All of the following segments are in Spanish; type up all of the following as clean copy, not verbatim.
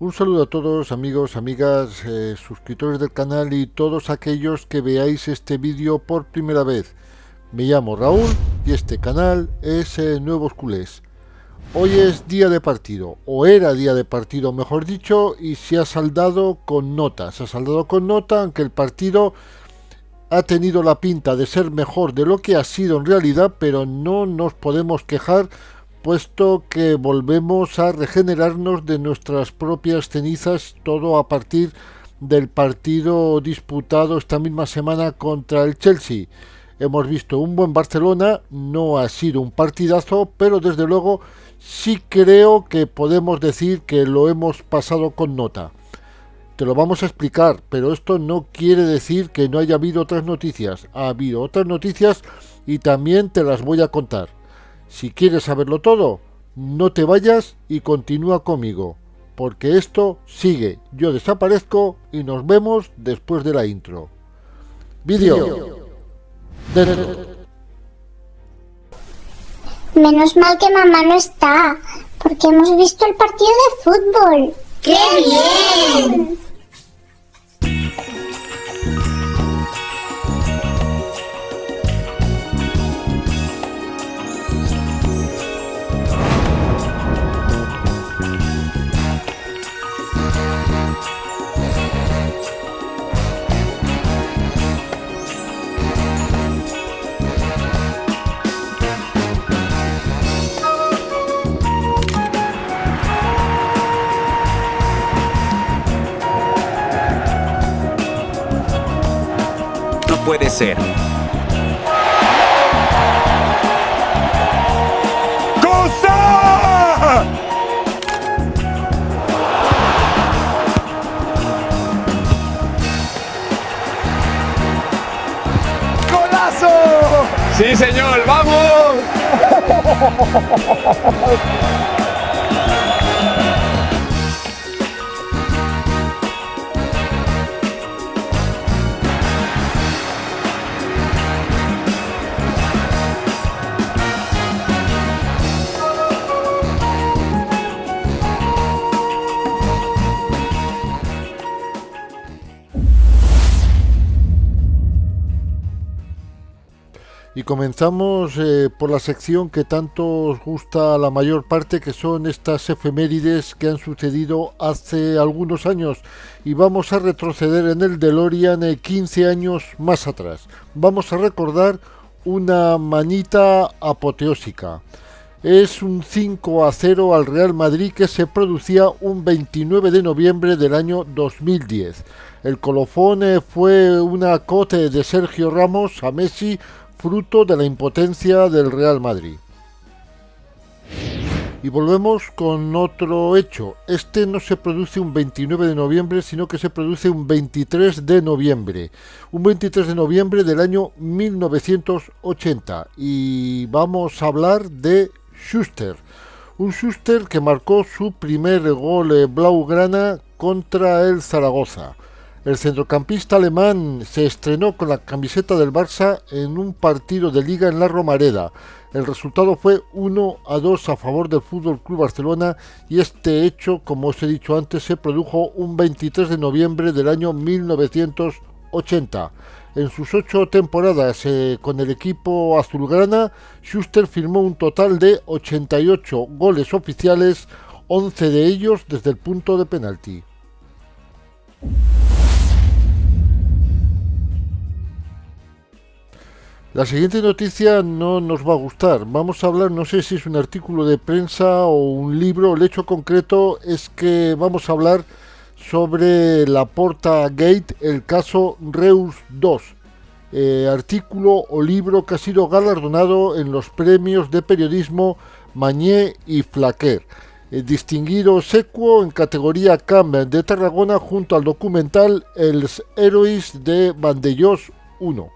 Un saludo a todos amigos, amigas, suscriptores del canal y todos aquellos que veáis este vídeo por primera vez. Me llamo Raúl y este canal es Nuevos Culés. Hoy es día de partido, o era día de partido mejor dicho, y se ha saldado con nota. Se ha saldado con nota, aunque el partido ha tenido la pinta de ser mejor de lo que ha sido en realidad, pero no nos podemos quejar, puesto que volvemos a regenerarnos de nuestras propias cenizas, todo a partir del partido disputado esta misma semana contra el Chelsea. Hemos visto un buen Barcelona, no ha sido un partidazo, pero desde luego sí creo que podemos decir que lo hemos pasado con nota. Te lo vamos a explicar, pero esto no quiere decir que no haya habido otras noticias. Ha habido otras noticias y también te las voy a contar. Si quieres saberlo todo, no te vayas y continúa conmigo, porque esto sigue. Yo desaparezco y nos vemos después de la intro. Vídeo. Menos mal que mamá no está, porque hemos visto el partido de fútbol. ¡Qué bien! No puede ser. ¡Cosa! ¡Golazo! ¡Sí, señor! ¡Vamos! Y comenzamos por la sección que tanto os gusta a la mayor parte, que son estas efemérides que han sucedido hace algunos años. Y vamos a retroceder en el DeLorean 15 años más atrás. Vamos a recordar una manita apoteósica. Es un 5-0 al Real Madrid que se producía un 29 de noviembre del año 2010. El colofón fue una cote de Sergio Ramos a Messi, fruto de la impotencia del Real Madrid. Y volvemos con otro hecho. Este no se produce un 29 de noviembre, sino que se produce un 23 de noviembre. Un 23 de noviembre del año 1980. Y vamos a hablar de Schuster. Un Schuster que marcó su primer gol blaugrana contra el Zaragoza. El centrocampista alemán se estrenó con la camiseta del Barça en un partido de Liga en la Romareda. El resultado fue 1-2 a favor del FC Barcelona y este hecho, como os he dicho antes, se produjo un 23 de noviembre del año 1980. En sus 8 temporadas con el equipo azulgrana, Schuster firmó un total de 88 goles oficiales, 11 de ellos desde el punto de penalti. La siguiente noticia no nos va a gustar. Vamos a hablar, no sé si es un artículo de prensa o un libro. El hecho concreto es que vamos a hablar sobre la Porta Gate, el caso Reus 2. Artículo o libro que ha sido galardonado en los premios de periodismo Mañé y Flaquer. Distinguido secuo en categoría Camp de Tarragona junto al documental Els Herois de Vandellós 1.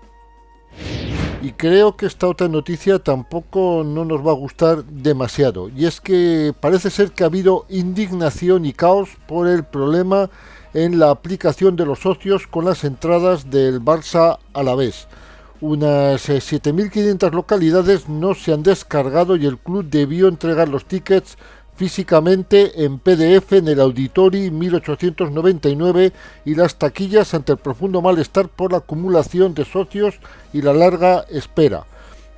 Y creo que esta otra noticia tampoco no nos va a gustar demasiado. Y es que parece ser que ha habido indignación y caos por el problema en la aplicación de los socios con las entradas del Barça Alavés. Unas 7.500 localidades no se han descargado y el club debió entregar los tickets físicamente en PDF en el Auditori 1899 y las taquillas ante el profundo malestar por la acumulación de socios y la larga espera.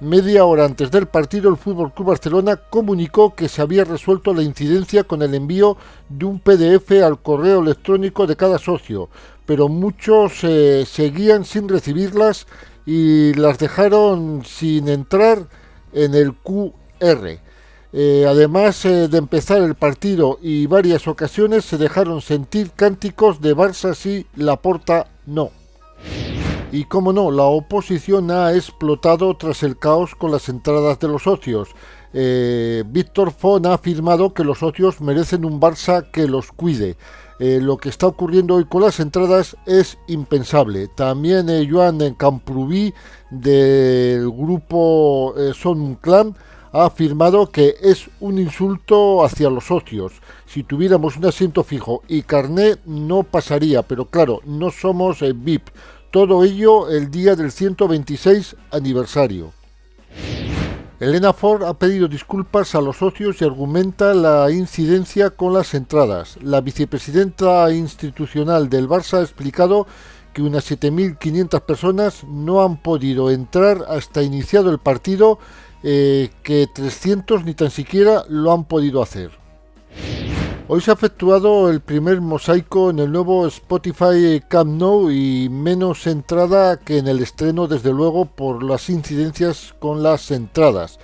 Media hora antes del partido, el FC Barcelona comunicó que se había resuelto la incidencia con el envío de un PDF al correo electrónico de cada socio, pero muchos seguían sin recibirlas y las dejaron sin entrar en el QR. Además de empezar el partido y varias ocasiones se dejaron sentir cánticos de Barça sí, Laporta no. Y como no, la oposición ha explotado tras el caos con las entradas de los socios. Víctor Font ha afirmado que los socios merecen un Barça que los cuide. Lo que está ocurriendo hoy con las entradas es impensable. También Joan Camprubí del grupo Son Clan ha afirmado que es un insulto hacia los socios. Si tuviéramos un asiento fijo y carné no pasaría, pero claro, no somos VIP. Todo ello el día del 126 aniversario. Elena Ford ha pedido disculpas a los socios y argumenta la incidencia con las entradas. La vicepresidenta institucional del Barça ha explicado que unas 7.500 personas no han podido entrar hasta iniciado el partido, que 300 ni tan siquiera lo han podido hacer. Hoy se ha efectuado el primer mosaico en el nuevo Spotify Camp Nou y menos entrada que en el estreno, desde luego, por las incidencias con las entradas.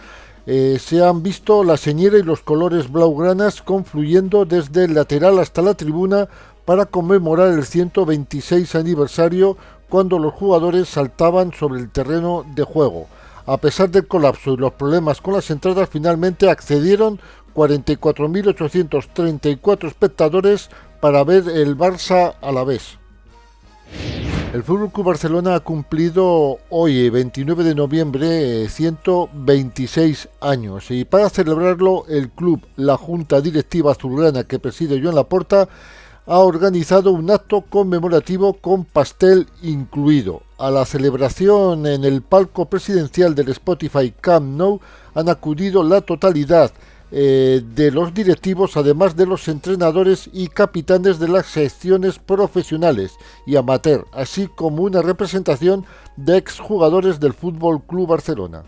Se han visto la señera y los colores blaugranas confluyendo desde el lateral hasta la tribuna para conmemorar el 126 aniversario, cuando los jugadores saltaban sobre el terreno de juego. A pesar del colapso y los problemas con las entradas, finalmente accedieron 44.834 espectadores para ver el Barça Alavés. El FC Barcelona ha cumplido hoy, 29 de noviembre, 126 años, y para celebrarlo el club, la junta directiva azulgrana que preside Joan Laporta, ha organizado un acto conmemorativo con pastel incluido. A la celebración en el palco presidencial del Spotify Camp Nou han acudido la totalidad de los directivos, además de los entrenadores y capitanes de las secciones profesionales y amateur, así como una representación de exjugadores del FC Barcelona.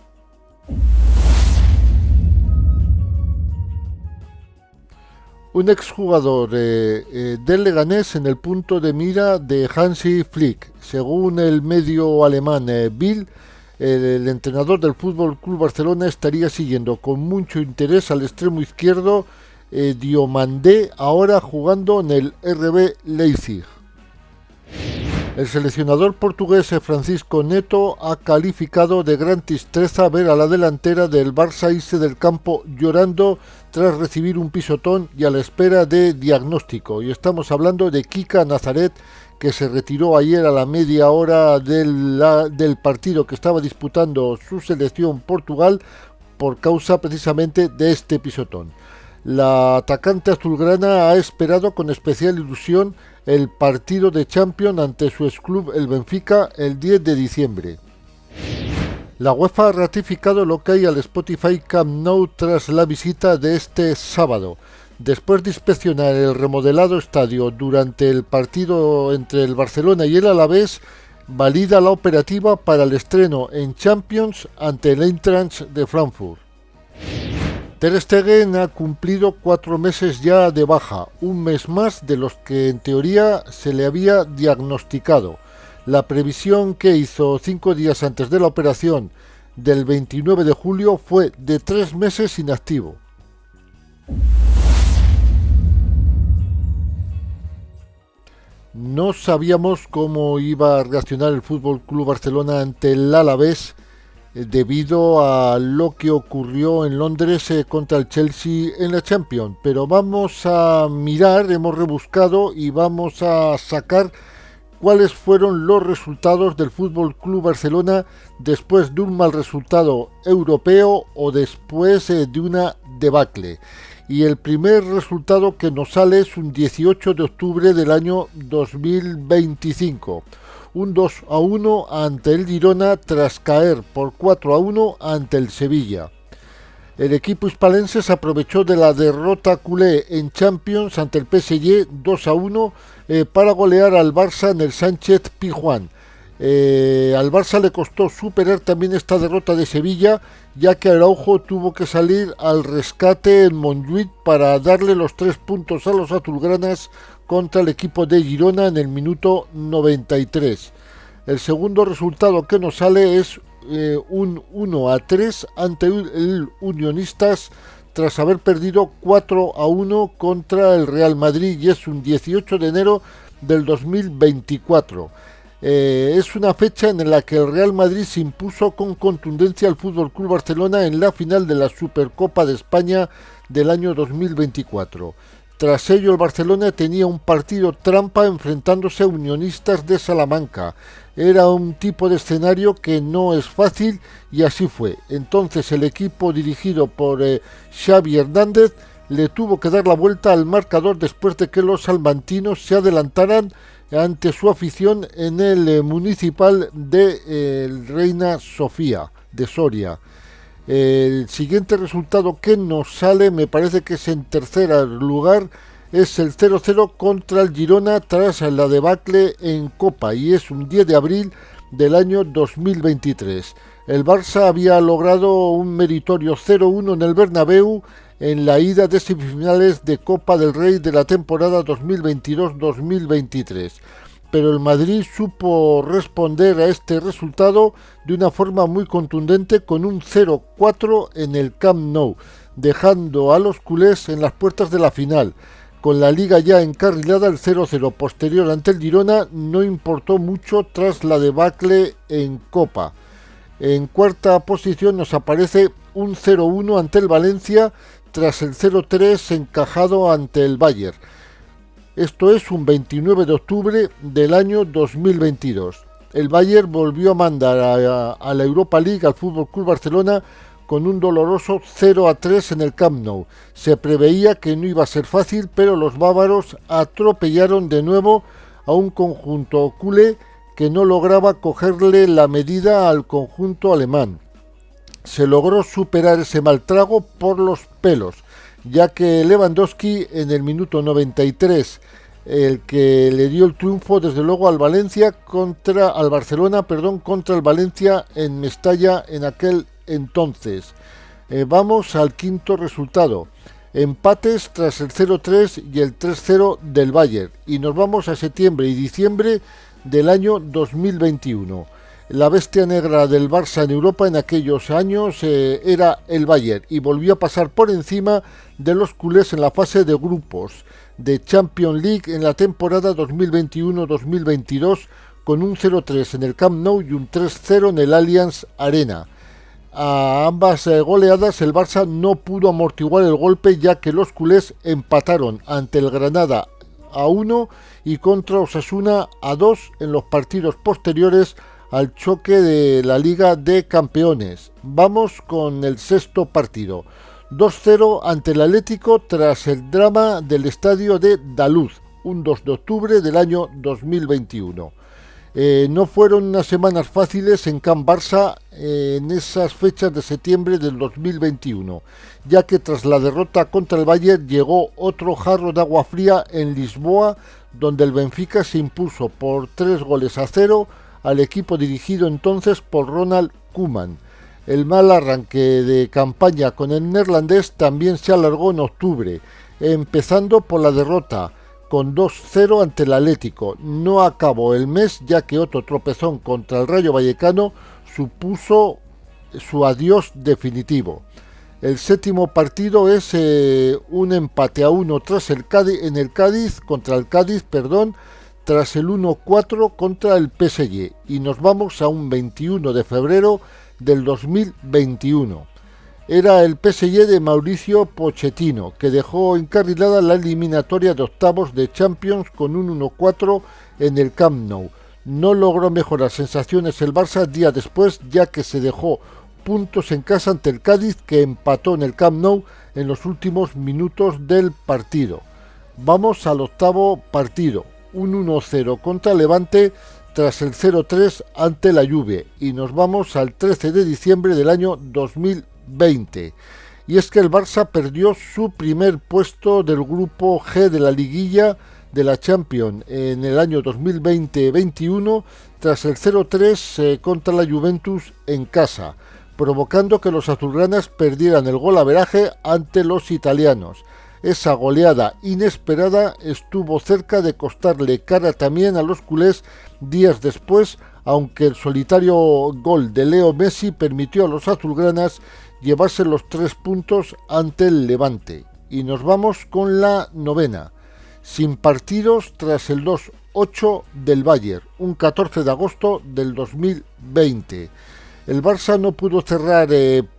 Un exjugador del Leganés en el punto de mira de Hansi Flick. Según el medio alemán Bild, el entrenador del FC Barcelona estaría siguiendo con mucho interés al extremo izquierdo Diomandé, ahora jugando en el RB Leipzig. El seleccionador portugués Francisco Neto ha calificado de gran tristeza ver a la delantera del Barça irse del campo llorando tras recibir un pisotón y a la espera de diagnóstico. Y estamos hablando de Quique Nazaret, que se retiró ayer a la media hora del partido que estaba disputando su selección Portugal por causa precisamente de este pisotón. La atacante azulgrana ha esperado con especial ilusión el partido de Champions ante su exclub el Benfica el 10 de diciembre. La UEFA ha ratificado lo que hay al Spotify Camp Nou tras la visita de este sábado. Después de inspeccionar el remodelado estadio durante el partido entre el Barcelona y el Alavés, valida la operativa para el estreno en Champions ante el Eintracht de Frankfurt. Ter Stegen ha cumplido 4 meses ya de baja, un mes más de los que en teoría se le había diagnosticado. La previsión que hizo 5 días antes de la operación del 29 de julio fue de 3 meses inactivo. No sabíamos cómo iba a reaccionar el FC Barcelona ante el Alavés debido a lo que ocurrió en Londres contra el Chelsea en la Champions, pero vamos a mirar, hemos rebuscado y vamos a sacar cuáles fueron los resultados del FC Barcelona después de un mal resultado europeo o después de una debacle. Y el primer resultado que nos sale es un 18 de octubre del año 2025. Un 2-1 ante el Girona tras caer por 4-1 ante el Sevilla. El equipo hispalense se aprovechó de la derrota culé en Champions ante el PSG 2-1 para golear al Barça en el Sánchez Pizjuán. Al Barça le costó superar también esta derrota de Sevilla, ya que Araujo tuvo que salir al rescate en Montjuïc para darle los 3 puntos a los azulgranas contra el equipo de Girona en el minuto 93. El segundo resultado que nos sale es un 1-3 ante el Unionistas tras haber perdido 4-1 contra el Real Madrid, y es un 18 de enero del 2024. Es una fecha en la que el Real Madrid se impuso con contundencia al FC Barcelona en la final de la Supercopa de España del año 2024. Tras ello, el Barcelona tenía un partido trampa enfrentándose a Unionistas de Salamanca. Era un tipo de escenario que no es fácil, y así fue. Entonces el equipo dirigido por Xavi Hernández le tuvo que dar la vuelta al marcador después de que los salmantinos se adelantaran ante su afición en el municipal de Reina Sofía de Soria. El siguiente resultado que nos sale, me parece que es en tercer lugar, es el 0-0 contra el Girona tras la debacle en Copa, y es un 10 de abril del año 2023. El Barça había logrado un meritorio 0-1 en el Bernabéu en la ida de semifinales de Copa del Rey de la temporada 2022-2023. Pero el Madrid supo responder a este resultado de una forma muy contundente con un 0-4 en el Camp Nou, dejando a los culés en las puertas de la final. Con la liga ya encarrilada, el 0-0 posterior ante el Girona no importó mucho tras la debacle en Copa. En cuarta posición nos aparece un 0-1 ante el Valencia tras el 0-3 encajado ante el Bayern. Esto es un 29 de octubre del año 2022. El Bayern volvió a mandar a la Europa League al FC Barcelona con un doloroso 0-3 en el Camp Nou. Se preveía que no iba a ser fácil, pero los bávaros atropellaron de nuevo a un conjunto culé que no lograba cogerle la medida al conjunto alemán. Se logró superar ese mal trago por los pelos, ya que Lewandowski en el minuto 93, el que le dio el triunfo desde luego al Barcelona contra el Valencia en Mestalla en aquel entonces. Vamos al quinto resultado. Empates tras el 0-3 y el 3-0 del Bayern, y nos vamos a septiembre y diciembre del año 2021. La bestia negra del Barça en Europa en aquellos años era el Bayern, y volvió a pasar por encima de los culés en la fase de grupos de Champions League en la temporada 2021-2022 con un 0-3 en el Camp Nou y un 3-0 en el Allianz Arena. A ambas goleadas el Barça no pudo amortiguar el golpe, ya que los culés empataron ante el Granada a 1 y contra Osasuna a 2 en los partidos posteriores al choque de la Liga de Campeones. Vamos con el sexto partido. 2-0 ante el Atlético tras el drama del estadio de Daluz, un 2 de octubre del año 2021. No fueron unas semanas fáciles en Camp Barça en esas fechas de septiembre del 2021, ya que tras la derrota contra el Bayern llegó otro jarro de agua fría en Lisboa, donde el Benfica se impuso por 3-0 al equipo dirigido entonces por Ronald Koeman. El mal arranque de campaña con el neerlandés también se alargó en octubre, empezando por la derrota con 2-0 ante el Atlético. No acabó el mes, ya que otro tropezón contra el Rayo Vallecano supuso su adiós definitivo. El séptimo partido es un empate a 1 tras el Cádiz, tras el 1-4 contra el PSG, y nos vamos a un 21 de febrero del 2021. Era el PSG de Mauricio Pochettino, que dejó encarrilada la eliminatoria de octavos de Champions con un 1-4 en el Camp Nou. No logró mejorar sensaciones el Barça día después, ya que se dejó puntos en casa ante el Cádiz, que empató en el Camp Nou en los últimos minutos del partido. Vamos al octavo partido, un 1-0 contra Levante tras el 0-3 ante la Juve, y nos vamos al 13 de diciembre del año 2020. y es que el Barça perdió su primer puesto del grupo G de la liguilla de la Champions en el año 2020-21 tras el 0-3 contra la Juventus en casa, provocando que los azulgranas perdieran el golaveraje ante los italianos. Esa goleada inesperada estuvo cerca de costarle cara también a los culés días después, aunque el solitario gol de Leo Messi permitió a los azulgranas llevarse los 3 puntos ante el Levante. Y nos vamos con la novena, sin partidos tras el 2-8 del Bayern, un 14 de agosto del 2020. El Barça no pudo cerrar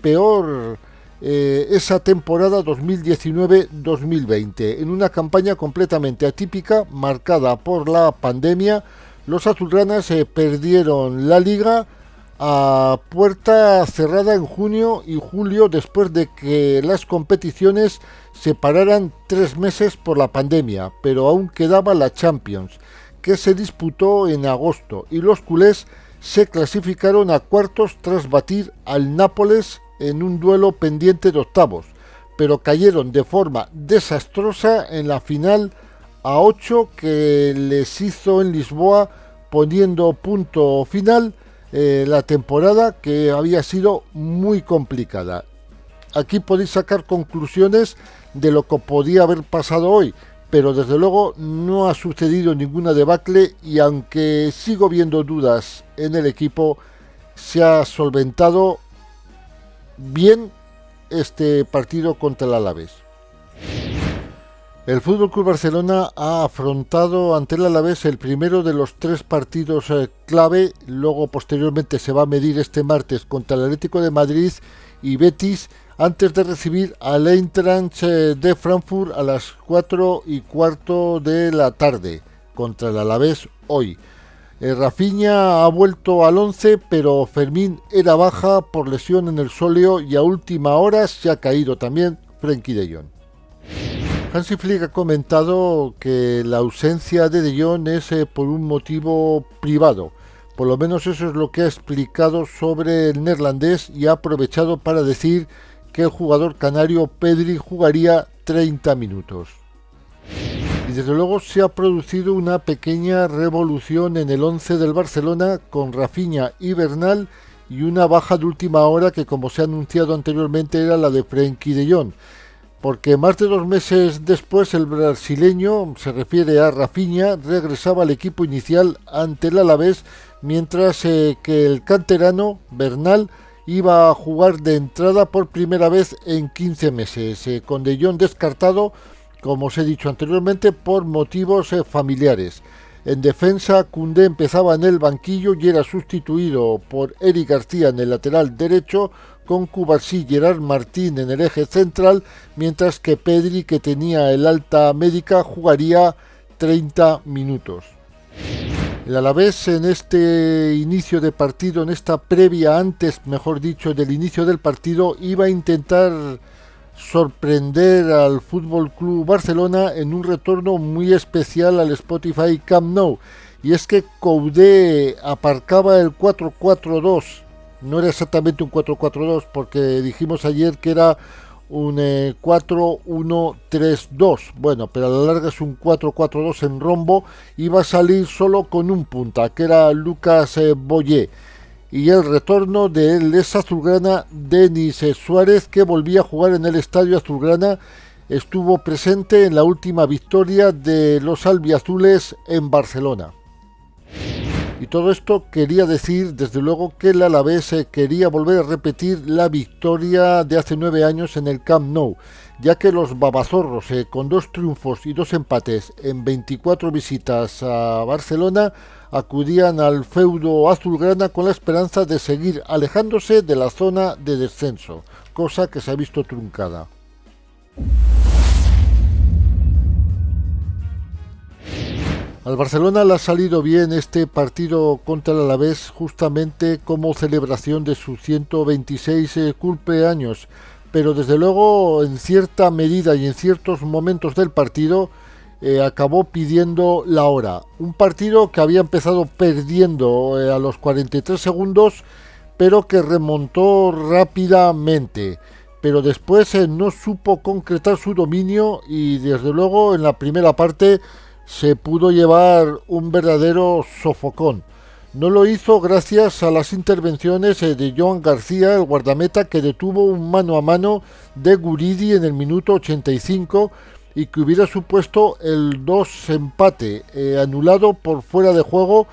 peor esa temporada 2019-2020. En una campaña completamente atípica, marcada por la pandemia, los azulgranas perdieron la liga a puerta cerrada en junio y julio, después de que las competiciones se pararan 3 meses por la pandemia, pero aún quedaba la Champions, que se disputó en agosto, y los culés se clasificaron a cuartos tras batir al Nápoles en un duelo pendiente de octavos, pero cayeron de forma desastrosa en la final a 8 que les hizo en Lisboa, poniendo punto final la temporada, que había sido muy complicada. Aquí podéis sacar conclusiones de lo que podía haber pasado hoy, pero desde luego no ha sucedido ninguna debacle, y aunque sigo viendo dudas en el equipo, se ha solventado bien este partido contra el Alavés. El FC Barcelona ha afrontado ante el Alavés el primero de los 3 partidos clave. Luego posteriormente se va a medir este martes contra el Atlético de Madrid y Betis, antes de recibir al Eintracht de Frankfurt a las 4:15 de la tarde contra el Alavés hoy. Rafinha ha vuelto al 11, pero Fermín era baja por lesión en el sóleo, y a última hora se ha caído también Frenkie de Jong. Hansi Flick ha comentado que la ausencia de De Jong es por un motivo privado. Por lo menos eso es lo que ha explicado sobre el neerlandés, y ha aprovechado para decir que el jugador canario Pedri jugaría 30 minutos. Y desde luego se ha producido una pequeña revolución en el 11 del Barcelona, con Rafinha y Bernal, y una baja de última hora que, como se ha anunciado anteriormente, era la de Frenkie de Jong. Porque más de 2 meses después el brasileño, se refiere a Rafinha, regresaba al equipo inicial ante el Alavés, mientras que el canterano Bernal iba a jugar de entrada por primera vez en 15 meses, con De Jong descartado, como os he dicho anteriormente, por motivos familiares. En defensa, Koundé empezaba en el banquillo y era sustituido por Eric García en el lateral derecho, con Cubarsí y Gerard Martín en el eje central, mientras que Pedri, que tenía el alta médica, jugaría 30 minutos. El Alavés, en este inicio de partido, en esta previa, antes, mejor dicho, del inicio del partido, iba a intentar sorprender al FC Barcelona en un retorno muy especial al Spotify Camp Nou, y es que Koundé aparcaba el 4-4-2. No era exactamente un 4-4-2, porque dijimos ayer que era un 4-1-3-2. Bueno, pero a la larga es un 4-4-2 en rombo. Iba a salir solo con un punta, que era Lucas Boyé. Y el retorno del ex azulgrana Denis Suárez, que volvía a jugar en el estadio azulgrana, estuvo presente en la última victoria de los albiazules en Barcelona. Y todo esto quería decir, desde luego, que el Alavés quería volver a repetir la victoria de hace 9 años en el Camp Nou, ya que los babazorros, con 2 triunfos y 2 empates en 24 visitas a Barcelona, acudían al feudo azulgrana con la esperanza de seguir alejándose de la zona de descenso, cosa que se ha visto truncada. Al Barcelona le ha salido bien este partido contra el Alavés, justamente como celebración de sus 126 cumpleaños, pero desde luego en cierta medida y en ciertos momentos del partido acabó pidiendo la hora. Un partido que había empezado perdiendo a los 43 segundos, pero que remontó rápidamente. pero después no supo concretar su dominio y desde luego en la primera parte se pudo llevar un verdadero sofocón. No lo hizo gracias a las intervenciones de Joan García, el guardameta, que detuvo un mano a mano de Guridi en el minuto 85 y que hubiera supuesto el 2 empate, anulado por fuera de juego,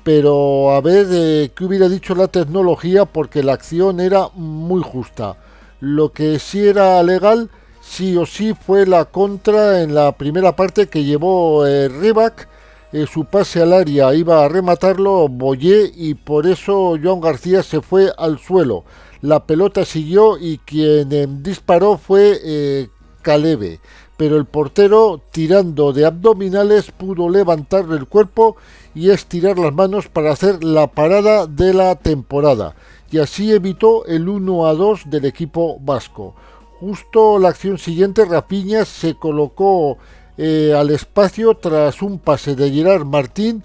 pero a ver qué hubiera dicho la tecnología, porque la acción era muy justa. Lo que sí era legal, sí o sí, fue la contra en la primera parte que llevó Rybak. Su pase al área iba a rematarlo Boyé y por eso Joan García se fue al suelo. La pelota siguió y quien disparó fue Calebe, pero el portero, tirando de abdominales, pudo levantar el cuerpo y estirar las manos para hacer la parada de la temporada, y así evitó el 1-2 del equipo vasco. Justo la acción siguiente, Rafinha se colocó al espacio tras un pase de Gerard Martín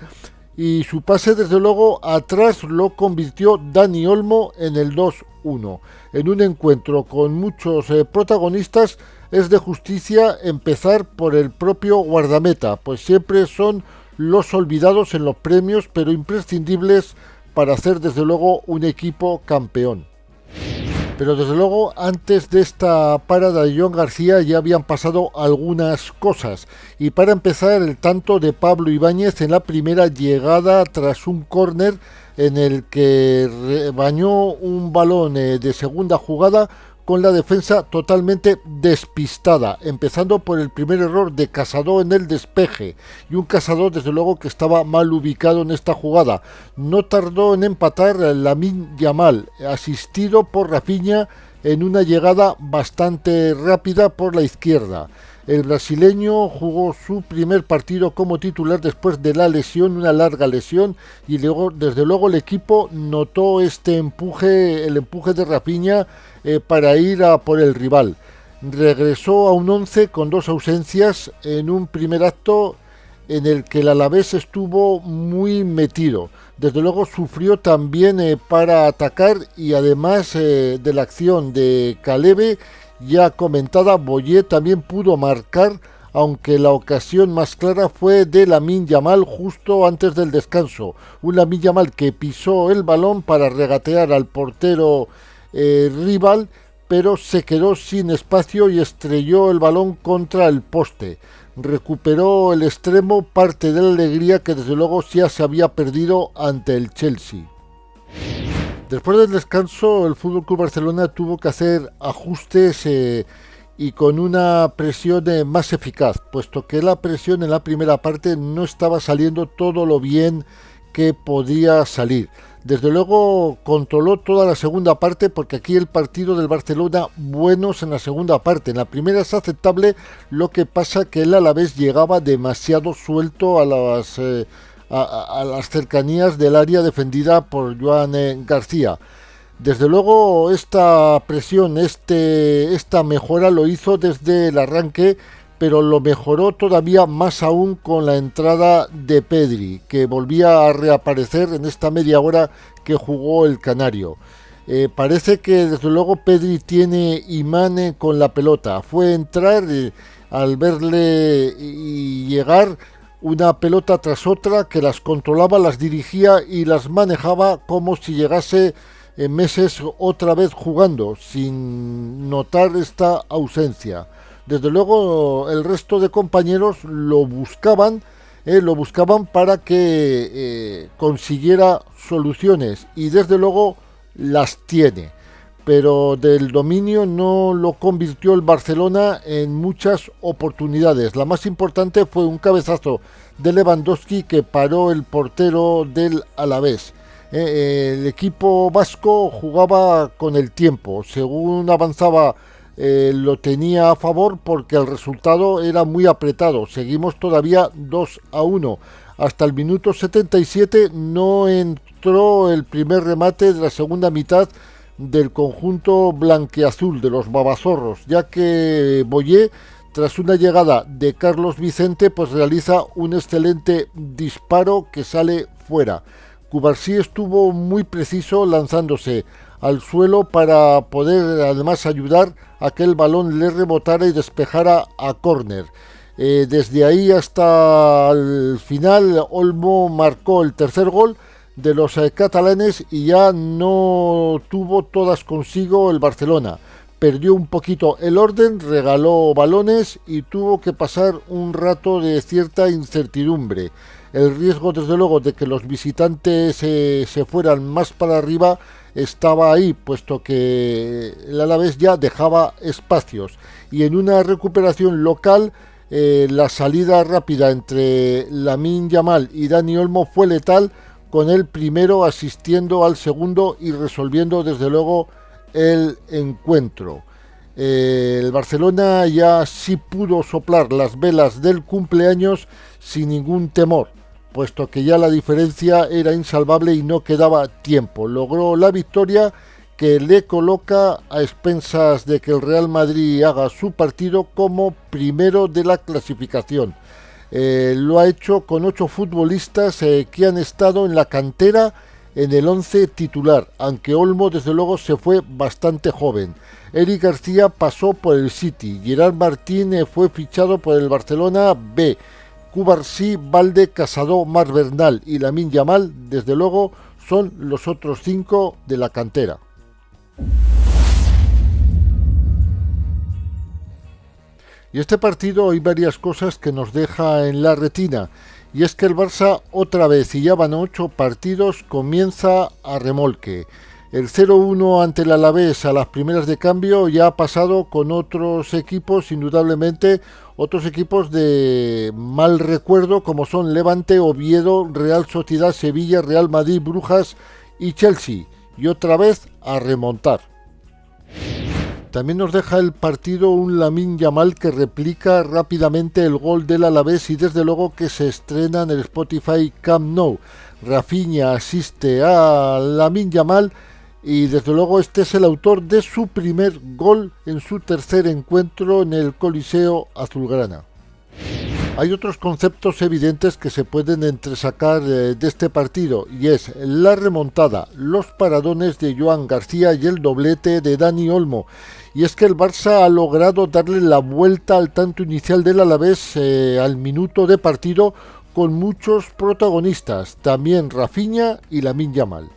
y su pase desde luego atrás lo convirtió Dani Olmo en el 2-1. En un encuentro con muchos protagonistas es de justicia empezar por el propio guardameta, pues siempre son los olvidados en los premios, pero imprescindibles para hacer desde luego un equipo campeón. Pero desde luego antes de esta parada de Joan García ya habían pasado algunas cosas, y para empezar el tanto de Pablo Ibáñez en la primera llegada tras un córner en el que bañó un balón de segunda jugada con la defensa totalmente despistada, empezando por el primer error de Casado en el despeje, y un Casado desde luego que estaba mal ubicado en esta jugada. No tardó en empatar Lamine Yamal, asistido por Rafinha en una llegada bastante rápida por la izquierda. El brasileño jugó su primer partido como titular después de la lesión, una larga lesión, y luego, desde luego el equipo notó el empuje de Rafinha para ir a por el rival. Regresó a un 11 con dos ausencias en un primer acto en el que el Alavés estuvo muy metido. Desde luego sufrió también para atacar, y además de la acción de Calebe ya comentada, Boyé también pudo marcar, aunque la ocasión más clara fue de Lamine Yamal justo antes del descanso. Un Lamine Yamal que pisó el balón para regatear al portero rival, pero se quedó sin espacio y estrelló el balón contra el poste. Recuperó el extremo parte de la alegría que desde luego ya se había perdido ante el Chelsea. Después del descanso, el FC Barcelona tuvo que hacer ajustes y con una presión más eficaz, puesto que la presión en la primera parte no estaba saliendo todo lo bien que podía salir. Desde luego controló toda la segunda parte, porque aquí el partido del Barcelona buenos en la segunda parte. En la primera es aceptable, lo que pasa que el Alavés llegaba demasiado suelto a las cercanías del área defendida por Joan García. Desde luego esta presión, esta mejora lo hizo desde el arranque, pero lo mejoró todavía más aún con la entrada de Pedri, que volvía a reaparecer en esta media hora que jugó el canario. Parece que desde luego Pedri tiene imán con la pelota. Fue entrar al verle y llegar una pelota tras otra, que las controlaba, las dirigía y las manejaba como si llegase meses otra vez jugando, sin notar esta ausencia. Desde luego el resto de compañeros lo buscaban para que consiguiera soluciones, y desde luego las tiene, pero del dominio no lo convirtió el Barcelona en muchas oportunidades. La más importante fue un cabezazo de Lewandowski que paró el portero del Alavés. El equipo vasco jugaba con el tiempo, según avanzaba lo tenía a favor, porque el resultado era muy apretado. Seguimos todavía 2-1. Hasta el minuto 77 no entró el primer remate de la segunda mitad del conjunto blanquiazul de los babazorros, ya que Boyé, tras una llegada de Carlos Vicente, pues realiza un excelente disparo que sale fuera. Cubarsí estuvo muy preciso lanzándose al suelo para poder además ayudar a que el balón le rebotara y despejara a córner. Desde ahí hasta el final Olmo marcó el tercer gol de los catalanes y ya no tuvo todas consigo el Barcelona. Perdió un poquito el orden, regaló balones y tuvo que pasar un rato de cierta incertidumbre. El riesgo, desde luego, de que los visitantes se fueran más para arriba estaba ahí, puesto que el Alavés ya dejaba espacios. Y en una recuperación local, la salida rápida entre Lamine Yamal y Dani Olmo fue letal, con el primero asistiendo al segundo y resolviendo desde luego el encuentro. El Barcelona ya sí pudo soplar las velas del cumpleaños sin ningún temor, puesto que ya la diferencia era insalvable y no quedaba tiempo. Logró la victoria que le coloca a expensas de que el Real Madrid haga su partido como primero de la clasificación. Lo ha hecho con 8 futbolistas que han estado en la cantera en el 11 titular, aunque Olmo desde luego se fue bastante joven. Eric García pasó por el City, Gerard Martín fue fichado por el Barcelona B, Cubarsí, Valde, Casado, Mar Bernal y Lamine Yamal desde luego son los otros 5 de la cantera. Y este partido hay varias cosas que nos deja en la retina, y es que el Barça otra vez, y ya van 8 partidos, comienza a remolque. El 0-1 ante el Alavés a las primeras de cambio ya ha pasado con otros equipos, indudablemente otros equipos de mal recuerdo, como son Levante, Oviedo, Real Sociedad, Sevilla, Real Madrid, Brujas y Chelsea, y otra vez a remontar. También nos deja el partido un Lamine Yamal que replica rápidamente el gol del Alavés y desde luego que se estrena en el Spotify Camp Nou. Rafinha asiste a Lamine Yamal y desde luego este es el autor de su primer gol en su tercer encuentro en el Coliseo Azulgrana. Hay otros conceptos evidentes que se pueden entresacar de este partido, y es la remontada, los paradones de Joan García y el doblete de Dani Olmo. Y es que el Barça ha logrado darle la vuelta al tanto inicial del Alavés al minuto de partido, con muchos protagonistas, también Rafinha y Lamine Yamal.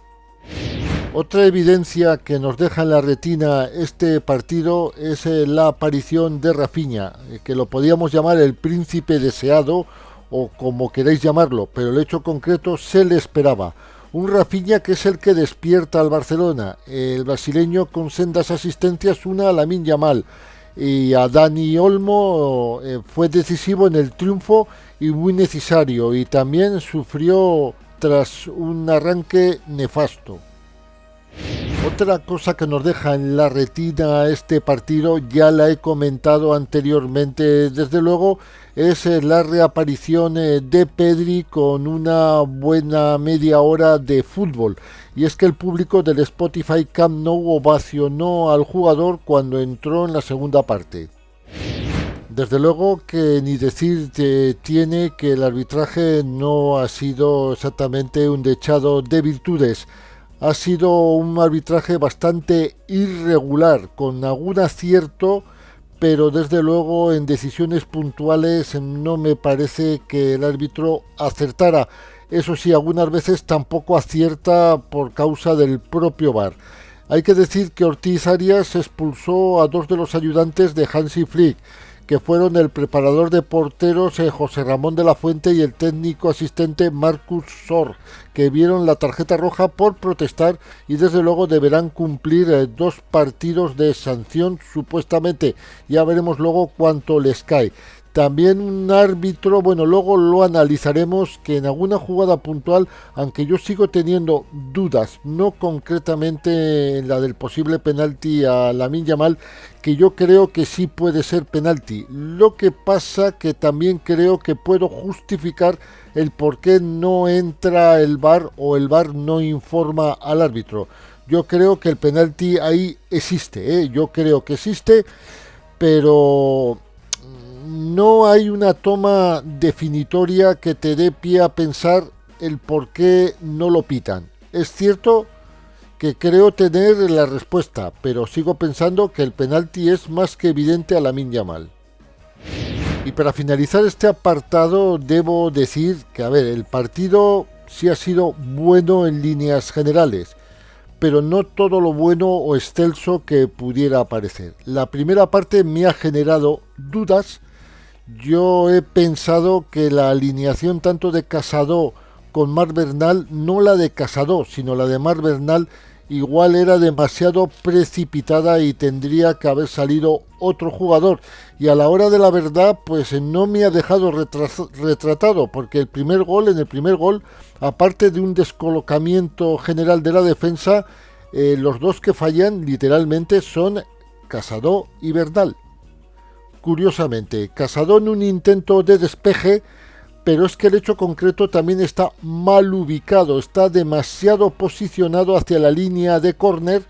Otra evidencia que nos deja en la retina este partido es la aparición de Rafinha, que lo podíamos llamar el príncipe deseado o como queráis llamarlo, pero el hecho concreto se le esperaba. Un Rafinha que es el que despierta al Barcelona. El brasileño con sendas asistencias, una a Lamine Yamal y a Dani Olmo, fue decisivo en el triunfo y muy necesario, y también sufrió tras un arranque nefasto. Otra cosa que nos deja en la retina este partido, ya la he comentado anteriormente, desde luego, es la reaparición de Pedri con una buena media hora de fútbol. Y es que el público del Spotify Camp Nou ovacionó al jugador cuando entró en la segunda parte. Desde luego que ni decir tiene que el arbitraje no ha sido exactamente un dechado de virtudes. Ha sido un arbitraje bastante irregular, con algún acierto, pero desde luego en decisiones puntuales no me parece que el árbitro acertara. Eso sí, algunas veces tampoco acierta por causa del propio VAR. Hay que decir que Ortiz Arias expulsó a 2 de los ayudantes de Hansi Flick, que fueron el preparador de porteros José Ramón de la Fuente y el técnico asistente Marcus Sor, que vieron la tarjeta roja por protestar y desde luego deberán cumplir 2 partidos de sanción supuestamente. Ya veremos luego cuánto les cae. También un árbitro, bueno, luego lo analizaremos, que en alguna jugada puntual, aunque yo sigo teniendo dudas, no concretamente en la del posible penalti a Lamine Yamal, que yo creo que sí puede ser penalti. Lo que pasa que también creo que puedo justificar el por qué no entra el VAR o el VAR no informa al árbitro. Yo creo que el penalti ahí existe, yo creo que existe, pero no hay una toma definitoria que te dé pie a pensar el por qué no lo pitan. Es cierto porque creo tener la respuesta, pero sigo pensando que el penalti es más que evidente a Lamine Yamal. Y para finalizar este apartado debo decir que, a ver, el partido sí ha sido bueno en líneas generales, pero no todo lo bueno o excelso que pudiera parecer. La primera parte me ha generado dudas. Yo he pensado que la alineación tanto de Casado con Marc Bernal, no la de Casado, sino la de Marc Bernal, igual era demasiado precipitada y tendría que haber salido otro jugador. Y a la hora de la verdad, pues no me ha dejado retratado, porque en el primer gol, aparte de un descolocamiento general de la defensa, los dos que fallan literalmente son Casado y Bernal. Curiosamente, Casado en un intento de despeje, pero es que el hecho concreto también está mal ubicado, está demasiado posicionado hacia la línea de córner,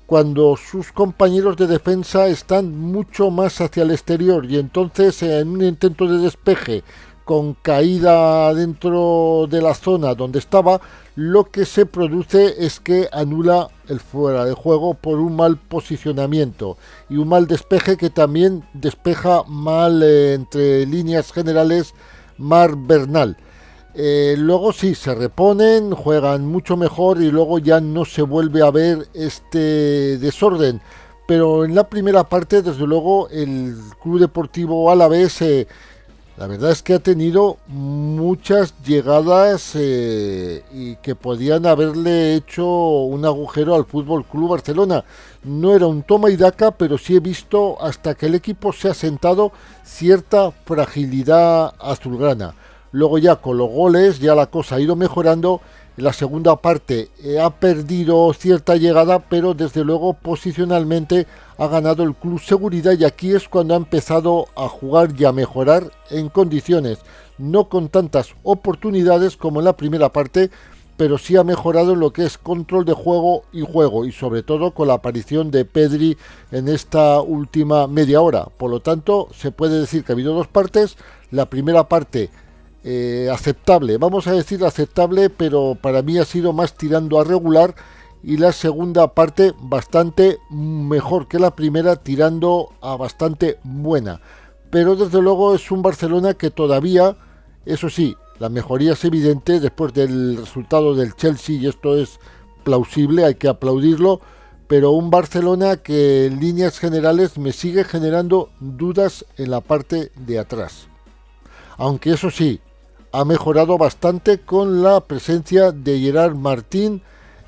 cuando sus compañeros de defensa están mucho más hacia el exterior, y entonces en un intento de despeje con caída dentro de la zona donde estaba, lo que se produce es que anula el fuera de juego por un mal posicionamiento y un mal despeje que también despeja mal entre líneas generales Marc Bernal. Luego sí, se reponen, juegan mucho mejor y luego ya no se vuelve a ver este desorden. Pero en la primera parte, desde luego, el Club Deportivo Alavés, la verdad es que ha tenido muchas llegadas y que podían haberle hecho un agujero al Fútbol Club Barcelona. No era un toma y daca, pero sí he visto, hasta que el equipo se ha sentado, cierta fragilidad azulgrana. Luego ya con los goles ya la cosa ha ido mejorando. En la segunda parte ha perdido cierta llegada, pero desde luego posicionalmente ha ganado el Club Seguridad, y aquí es cuando ha empezado a jugar y a mejorar en condiciones, no con tantas oportunidades como en la primera parte, pero sí ha mejorado en lo que es control de juego, y sobre todo con la aparición de Pedri en esta última media hora. Por lo tanto, se puede decir que ha habido dos partes. La primera parte aceptable, vamos a decir aceptable, pero para mí ha sido más tirando a regular, y la segunda parte bastante mejor que la primera, tirando a bastante buena. Pero desde luego es un Barcelona que todavía, eso sí, la mejoría es evidente después del resultado del Chelsea, y esto es plausible, hay que aplaudirlo, pero un Barcelona que en líneas generales me sigue generando dudas en la parte de atrás. Aunque eso sí, ha mejorado bastante con la presencia de Gerard Martín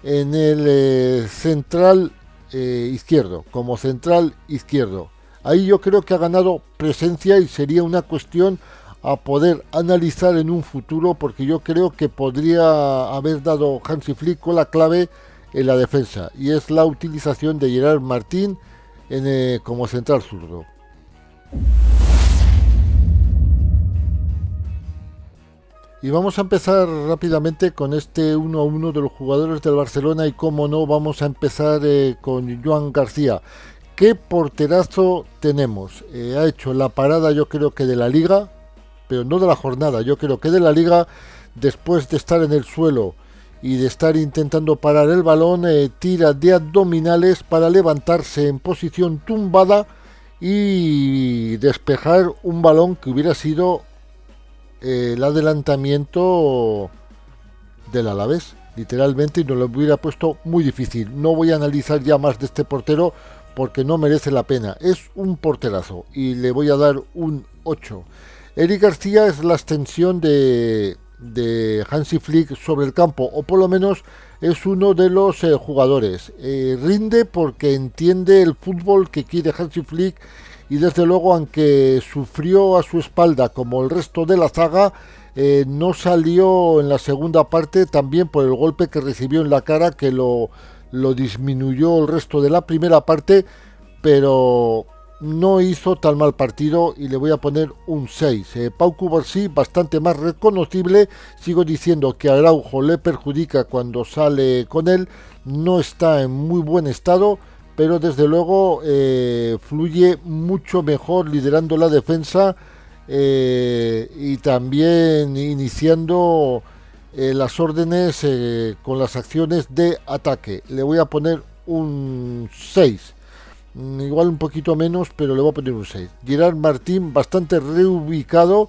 en el central izquierdo, como central izquierdo. Ahí yo creo que ha ganado presencia y sería una cuestión a poder analizar en un futuro, porque yo creo que podría haber dado Hansi Flick con la clave en la defensa, y es la utilización de Gerard Martín como central zurdo. Y vamos a empezar rápidamente con este 1-1 de los jugadores del Barcelona, y como no, vamos a empezar con Joan García. ¿Qué porterazo tenemos? Ha hecho la parada, yo creo que de la Liga, pero no de la jornada, yo creo que de la Liga, después de estar en el suelo y de estar intentando parar el balón, tira de abdominales para levantarse en posición tumbada y despejar un balón que hubiera sido el adelantamiento del Alavés, literalmente, y nos lo hubiera puesto muy difícil. No voy a analizar ya más de este portero porque no merece la pena. Es un porterazo y le voy a dar un 8. Eric García es la extensión de Hansi Flick sobre el campo, o por lo menos es uno de los jugadores. Rinde porque entiende el fútbol que quiere Hansi Flick, y desde luego, aunque sufrió a su espalda como el resto de la zaga, no salió en la segunda parte, también por el golpe que recibió en la cara, que lo disminuyó el resto de la primera parte, pero no hizo tan mal partido y le voy a poner un 6. Pau Cubarsí bastante más reconocible. Sigo diciendo que Araujo le perjudica cuando sale con él, no está en muy buen estado, pero desde luego fluye mucho mejor liderando la defensa y también iniciando las órdenes con las acciones de ataque. Le voy a poner un 6. Igual un poquito menos, pero le voy a poner un 6. Gerard Martín, bastante reubicado,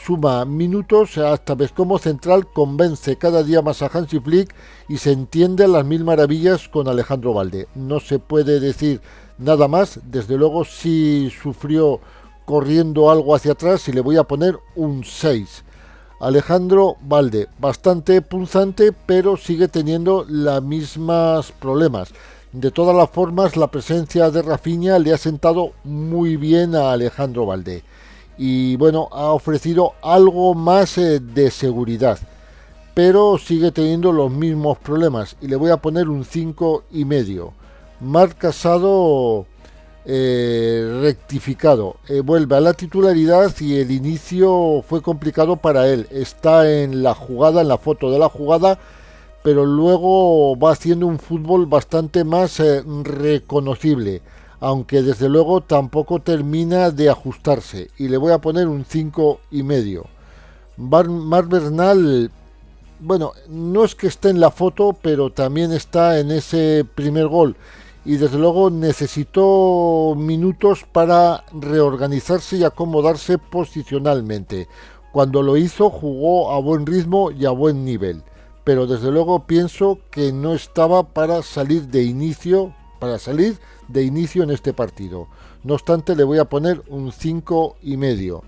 suma minutos, esta vez como central, convence cada día más a Hansi Flick y se entiende a las mil maravillas con Alejandro Balde. No se puede decir nada más. Desde luego sí sufrió corriendo algo hacia atrás y le voy a poner un 6. Alejandro Balde, bastante punzante, pero sigue teniendo los mismos problemas. De todas las formas, la presencia de Rafinha le ha sentado muy bien a Alejandro Balde. Y bueno, ha ofrecido algo más de seguridad. Pero sigue teniendo los mismos problemas. Y le voy a poner un 5,5. Marc Casado rectificado. Vuelve a la titularidad y el inicio fue complicado para él. Está en la jugada, en la foto de la jugada, pero luego va haciendo un fútbol bastante más reconocible, aunque desde luego tampoco termina de ajustarse, y le voy a poner un 5,5. Marc Bernal, bueno, no es que esté en la foto, pero también está en ese primer gol, y desde luego necesitó minutos para reorganizarse y acomodarse posicionalmente. Cuando lo hizo, jugó a buen ritmo y a buen nivel, pero desde luego pienso que no estaba para salir de inicio en este partido. No obstante, le voy a poner un 5,5.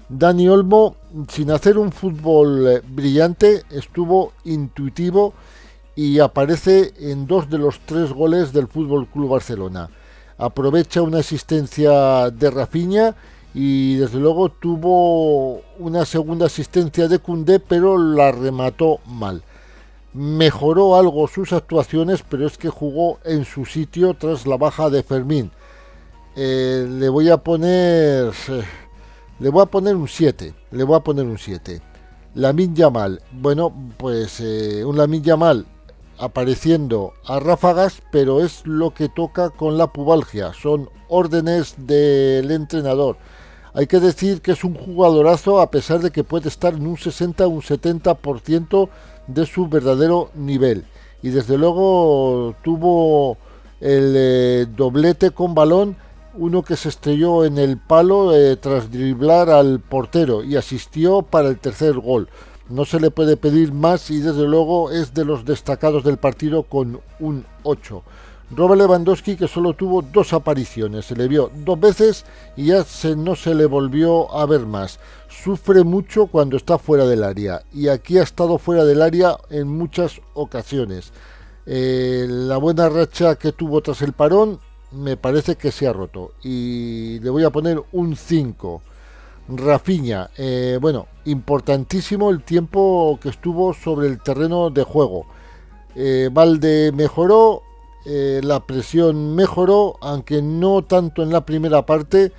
Dani Olmo, sin hacer un fútbol brillante, estuvo intuitivo y aparece en 2 de los 3 goles del Fútbol Club Barcelona. Aprovecha una asistencia de Rafinha y desde luego tuvo una segunda asistencia de Koundé, pero la remató mal. Mejoró algo sus actuaciones, pero es que jugó en su sitio tras la baja de Fermín. Le voy a poner un 7. Lamine Yamal, bueno, pues un Lamine Yamal apareciendo a ráfagas, pero es lo que toca con la pubalgia, son órdenes del entrenador. Hay que decir que es un jugadorazo, a pesar de que puede estar en un 60 o un 70% de su verdadero nivel, y desde luego tuvo el doblete con balón, uno que se estrelló en el palo tras driblar al portero y asistió para el tercer gol. No se le puede pedir más y desde luego es de los destacados del partido con un 8. Robert Lewandowski, que solo tuvo 2 apariciones, se le vio 2 veces y ya no se le volvió a ver más. Sufre mucho cuando está fuera del área y aquí ha estado fuera del área en muchas ocasiones. La buena racha que tuvo tras el parón me parece que se ha roto y le voy a poner un 5. Rafinha, bueno, importantísimo el tiempo que estuvo sobre el terreno de juego. Balde mejoró, la presión mejoró, aunque no tanto en la primera parte,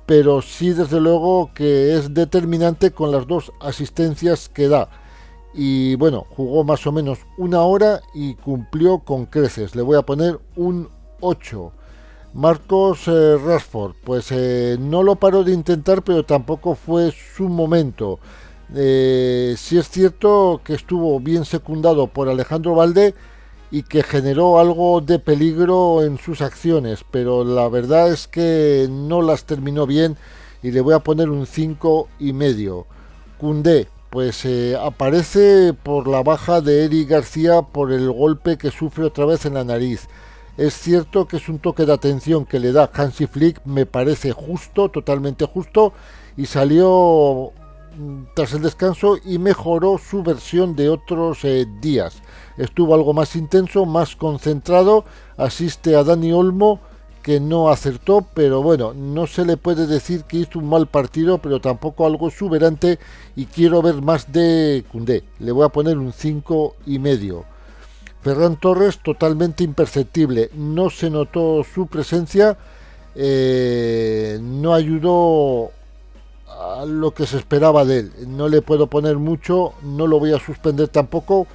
pero sí desde luego que es determinante con las 2 asistencias que da. Y bueno, jugó más o menos 1 hora y cumplió con creces. Le voy a poner un 8. Marcos Rashford, pues no lo paró de intentar, pero tampoco fue su momento. Sí es cierto que estuvo bien secundado por Alejandro Balde y que generó algo de peligro en sus acciones, pero la verdad es que no las terminó bien y le voy a poner un 5,5. Koundé, pues aparece por la baja de Eric García por el golpe que sufre otra vez en la nariz. Es cierto que es un toque de atención que le da Hansi Flick, me parece justo, totalmente justo, y salió tras el descanso y mejoró su versión de otros días. Estuvo algo más intenso, más concentrado, asiste a Dani Olmo, que no acertó, pero bueno, no se le puede decir que hizo un mal partido, pero tampoco algo exuberante, y quiero ver más de Koundé. Le voy a poner un 5,5. Ferran Torres, totalmente imperceptible, no se notó su presencia, no ayudó a lo que se esperaba de él. No le puedo poner mucho, no lo voy a suspender tampoco,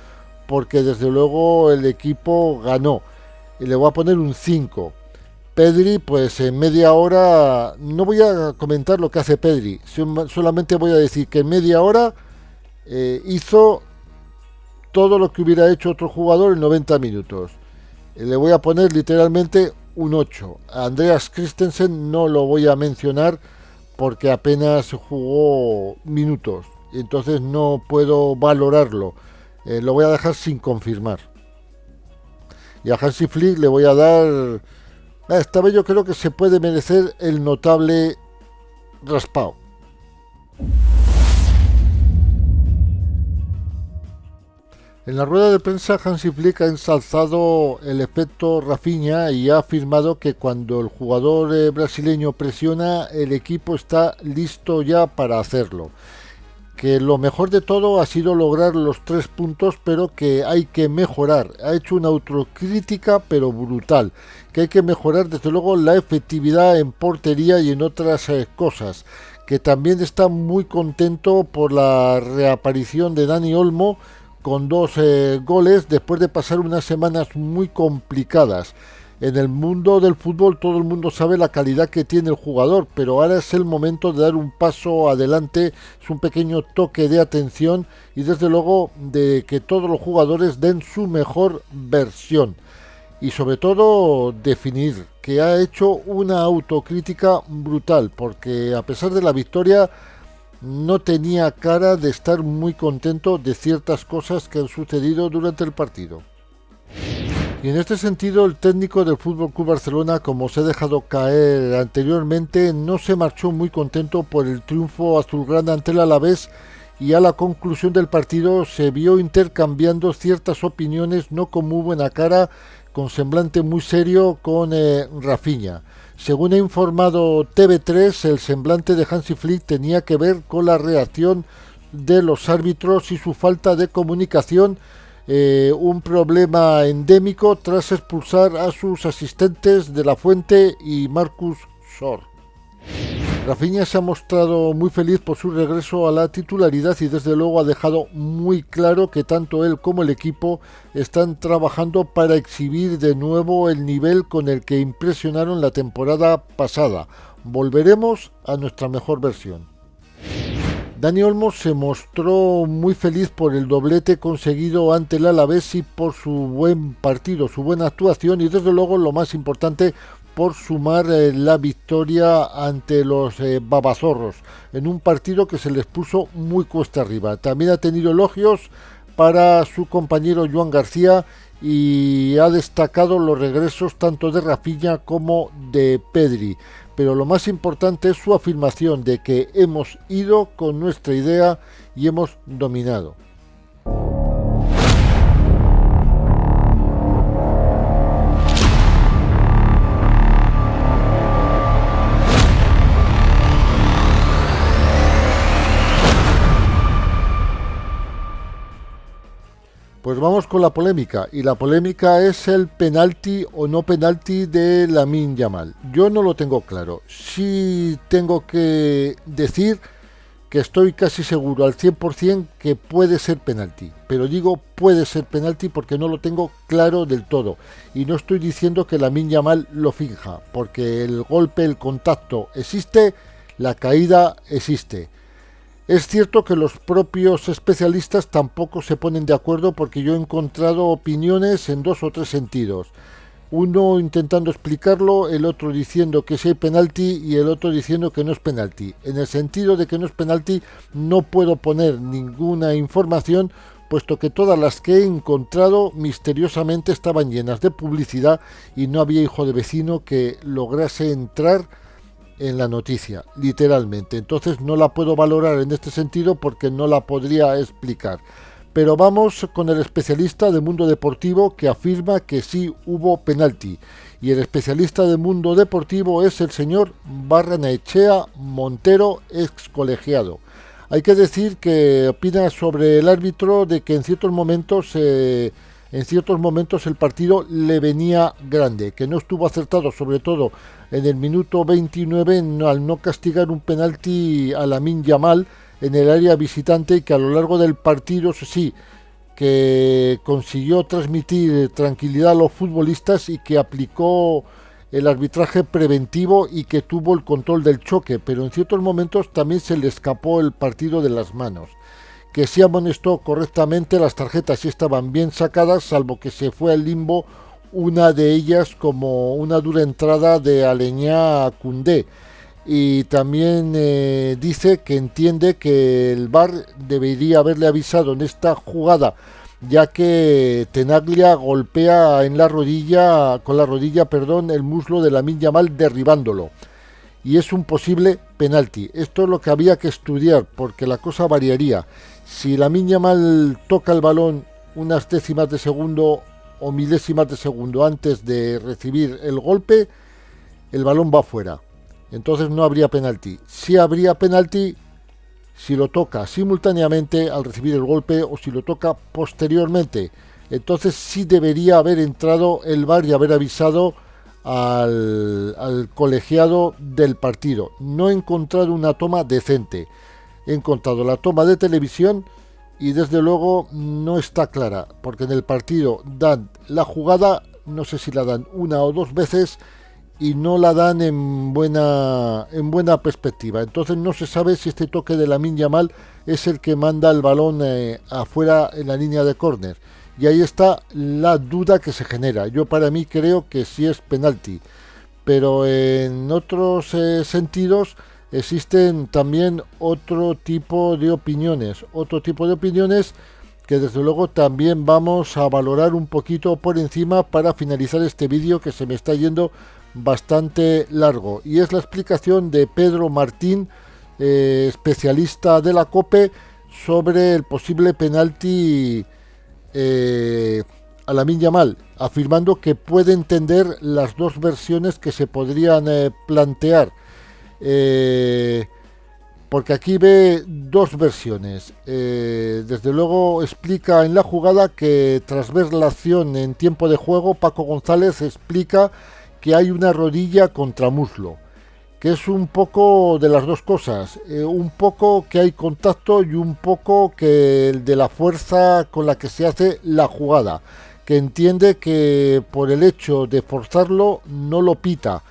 porque desde luego el equipo ganó. Y le voy a poner un 5. Pedri, pues en media hora, no voy a comentar lo que hace Pedri, solamente voy a decir que en media hora hizo todo lo que hubiera hecho otro jugador en 90 minutos. Le voy a poner literalmente un 8. A Andreas Christensen no lo voy a mencionar porque apenas jugó minutos, entonces no puedo valorarlo. Lo voy a dejar sin confirmar. Y a Hansi Flick le voy a dar... esta vez yo creo que se puede merecer el notable raspado. En la rueda de prensa, Hansi Flick ha ensalzado el efecto Rafinha y ha afirmado que cuando el jugador brasileño presiona, el equipo está listo ya para hacerlo. Que lo mejor de todo ha sido lograr los 3 puntos, pero que hay que mejorar. Ha hecho una autocrítica, pero brutal. Que hay que mejorar, desde luego, la efectividad en portería y en otras cosas. Que también está muy contento por la reaparición de Dani Olmo, con 2 goles después de pasar unas semanas muy complicadas. En el mundo del fútbol todo el mundo sabe la calidad que tiene el jugador, pero ahora es el momento de dar un paso adelante, es un pequeño toque de atención y desde luego de que todos los jugadores den su mejor versión. Y sobre todo definir, que ha hecho una autocrítica brutal, porque a pesar de la victoria no tenía cara de estar muy contento de ciertas cosas que han sucedido durante el partido. Y en este sentido, el técnico del FC Barcelona, como se ha dejado caer anteriormente, no se marchó muy contento por el triunfo azulgrana ante el Alavés y a la conclusión del partido se vio intercambiando ciertas opiniones no con muy buena cara, con semblante muy serio con Rafinha. Según ha informado TV3, el semblante de Hansi Flick tenía que ver con la reacción de los árbitros y su falta de comunicación, un problema endémico tras expulsar a sus asistentes de La Fuente y Marcus Sor. Rafinha se ha mostrado muy feliz por su regreso a la titularidad y desde luego ha dejado muy claro que tanto él como el equipo están trabajando para exhibir de nuevo el nivel con el que impresionaron la temporada pasada. Volveremos a nuestra mejor versión. Dani Olmo se mostró muy feliz por el doblete conseguido ante el Alavés y por su buen partido, su buena actuación y desde luego lo más importante, por sumar la victoria ante los babazorros en un partido que se les puso muy cuesta arriba. También ha tenido elogios para su compañero Joan García y ha destacado los regresos tanto de Rafinha como de Pedri. Pero lo más importante es su afirmación de que hemos ido con nuestra idea y hemos dominado. Pues vamos con la polémica, y la polémica es el penalti o no penalti de Lamine Yamal. Yo no lo tengo claro. Sí tengo que decir que estoy casi seguro al 100% que puede ser penalti. Pero digo puede ser penalti porque no lo tengo claro del todo. Y no estoy diciendo que Lamine Yamal lo finja, porque el golpe, el contacto existe, la caída existe. Es cierto que los propios especialistas tampoco se ponen de acuerdo porque yo he encontrado opiniones en 2 o 3 sentidos. Uno intentando explicarlo, el otro diciendo que sí hay penalti y el otro diciendo que no es penalti. En el sentido de que no es penalti no puedo poner ninguna información, puesto que todas las que he encontrado misteriosamente estaban llenas de publicidad y no había hijo de vecino que lograse entrar en la noticia, literalmente. Entonces no la puedo valorar en este sentido porque no la podría explicar. Pero vamos con el especialista de Mundo Deportivo que afirma que sí hubo penalti. Y el especialista de Mundo Deportivo es el señor Barrenechea Montero, ex colegiado. Hay que decir que opina sobre el árbitro de que en ciertos momentos el partido le venía grande, que no estuvo acertado, sobre todo en el minuto 29 al no castigar un penalti a Lamine Yamal en el área visitante, y que a lo largo del partido sí que consiguió transmitir tranquilidad a los futbolistas y que aplicó el arbitraje preventivo y que tuvo el control del choque, pero en ciertos momentos también se le escapó el partido de las manos. que sí amonestó correctamente, las tarjetas sí estaban bien sacadas, salvo que se fue al limbo una de ellas como una dura entrada de Aleñá a Koundé. Y también dice que entiende que el VAR debería haberle avisado en esta jugada, ya que Tenaglia golpea en la rodilla, con la rodilla, perdón, el muslo de Lamine Yamal derribándolo. Y es un posible penalti. Esto es lo que había que estudiar, porque la cosa variaría. Si Lamine Yamal toca el balón unas décimas de segundo o milésimas de segundo antes de recibir el golpe, el balón va fuera. Entonces no habría penalti. Sí habría penalti si lo toca simultáneamente al recibir el golpe o si lo toca posteriormente. Entonces sí debería haber entrado el VAR y haber avisado al colegiado del partido. No he encontrado una toma decente. He encontrado la toma de televisión y desde luego no está clara, porque en el partido dan la jugada, no sé si la dan una o dos veces, y no la dan en buena perspectiva. Entonces no se sabe si este toque de Lamine Yamal es el que manda el balón afuera en la línea de córner. Y ahí está la duda que se genera. Yo para mí creo que sí es penalti. Pero en otros sentidos existen también otro tipo de opiniones. Otro tipo de opiniones que desde luego también vamos a valorar un poquito por encima para finalizar este vídeo que se me está yendo bastante largo, y es la explicación de Pedro Martín, especialista de la COPE, sobre el posible penalti a Lamine Yamal, afirmando que puede entender las dos versiones que se podrían plantear, porque aquí ve dos versiones. Desde luego explica en la jugada que tras ver la acción en tiempo de juego, Paco González explica que hay una rodilla contra muslo, que es un poco de las dos cosas, un poco que hay contacto y un poco que el de la fuerza con la que se hace la jugada, que entiende que por el hecho de forzarlo no lo pita.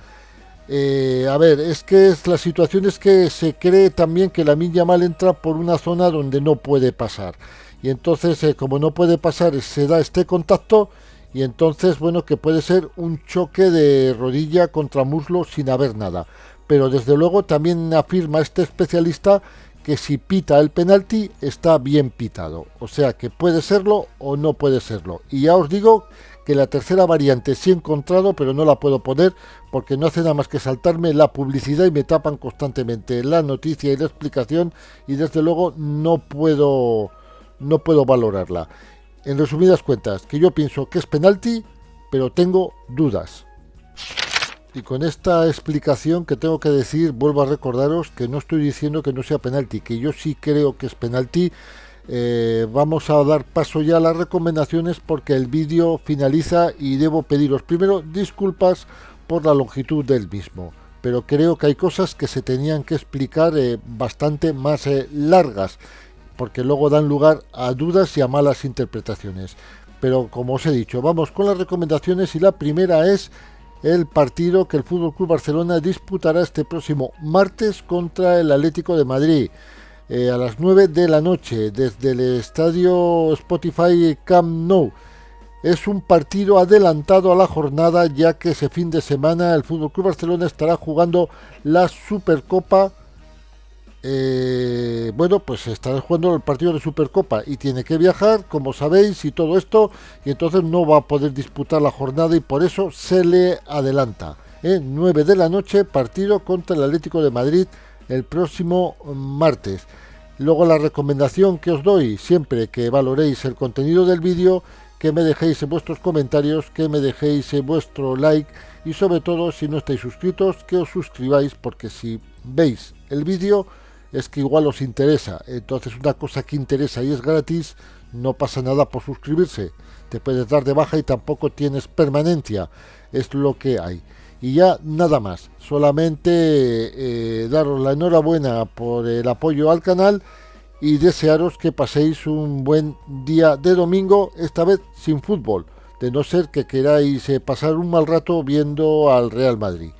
A ver, es que la situación es que se cree también que Lamine Yamal entra por una zona donde no puede pasar, y entonces como no puede pasar se da este contacto. Y entonces, bueno, que puede ser un choque de rodilla contra muslo sin haber nada. Pero desde luego también afirma este especialista que si pita el penalti está bien pitado. O sea que puede serlo o no puede serlo. Y ya os digo que la tercera variante sí he encontrado, pero no la puedo poner porque no hace nada más que saltarme la publicidad y me tapan constantemente la noticia y la explicación. Y desde luego no puedo valorarla. En resumidas cuentas, que yo pienso que es penalti, pero tengo dudas. Y con esta explicación que tengo que decir, vuelvo a recordaros que no estoy diciendo que no sea penalti, que yo sí creo que es penalti. Vamos a dar paso ya a las recomendaciones porque el vídeo finaliza y debo pediros primero disculpas por la longitud del mismo. Pero creo que hay cosas que se tenían que explicar bastante más largas, porque luego dan lugar a dudas y a malas interpretaciones. Pero como os he dicho, vamos con las recomendaciones, y la primera es el partido que el FC Barcelona disputará este próximo martes contra el Atlético de Madrid a las 9 de la noche desde el estadio Spotify Camp Nou. Es un partido adelantado a la jornada, ya que ese fin de semana el FC Barcelona estará jugando la Supercopa. Bueno, pues estará jugando el partido de Supercopa y tiene que viajar, como sabéis, y todo esto, y entonces no va a poder disputar la jornada y por eso se le adelanta. 9 de la noche, partido contra el Atlético de Madrid el próximo martes. Luego la recomendación que os doy, siempre que valoréis el contenido del vídeo, que me dejéis en vuestros comentarios, que me dejéis vuestro like y sobre todo, si no estáis suscritos, que os suscribáis, porque si veis el vídeo es que igual os interesa. Entonces una cosa que interesa y es gratis, no pasa nada por suscribirse. Te puedes dar de baja y tampoco tienes permanencia. Es lo que hay. Y ya nada más. Solamente daros la enhorabuena por el apoyo al canal y desearos que paséis un buen día de domingo, esta vez sin fútbol, de no ser que queráis pasar un mal rato viendo al Real Madrid.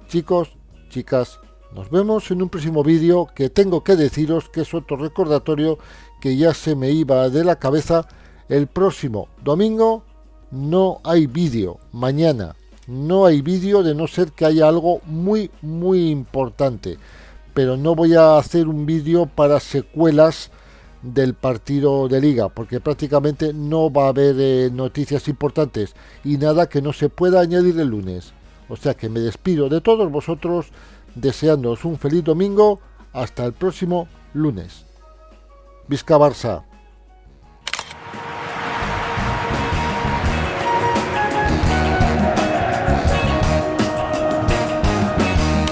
Chicos, chicas, nos vemos en un próximo vídeo, que tengo que deciros que es otro recordatorio que ya se me iba de la cabeza, el próximo domingo no hay vídeo. Mañana no hay vídeo, de no ser que haya algo muy importante. Pero no voy a hacer un vídeo para secuelas del partido de liga, porque prácticamente no va a haber noticias importantes y nada que no se pueda añadir el lunes. O sea que me despido de todos vosotros, deseándoos un feliz domingo. Hasta el próximo lunes. Visca Barça.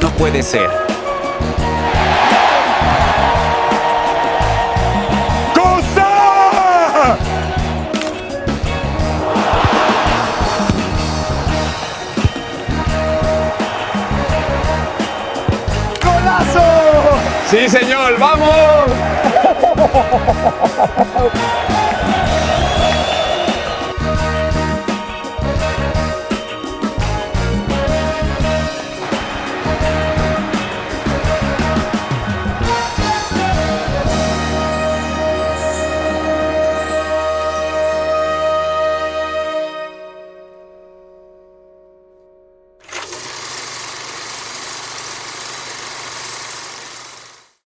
No puede ser. ¡Cosa! ¡Golazo! Sí, señor, vamos.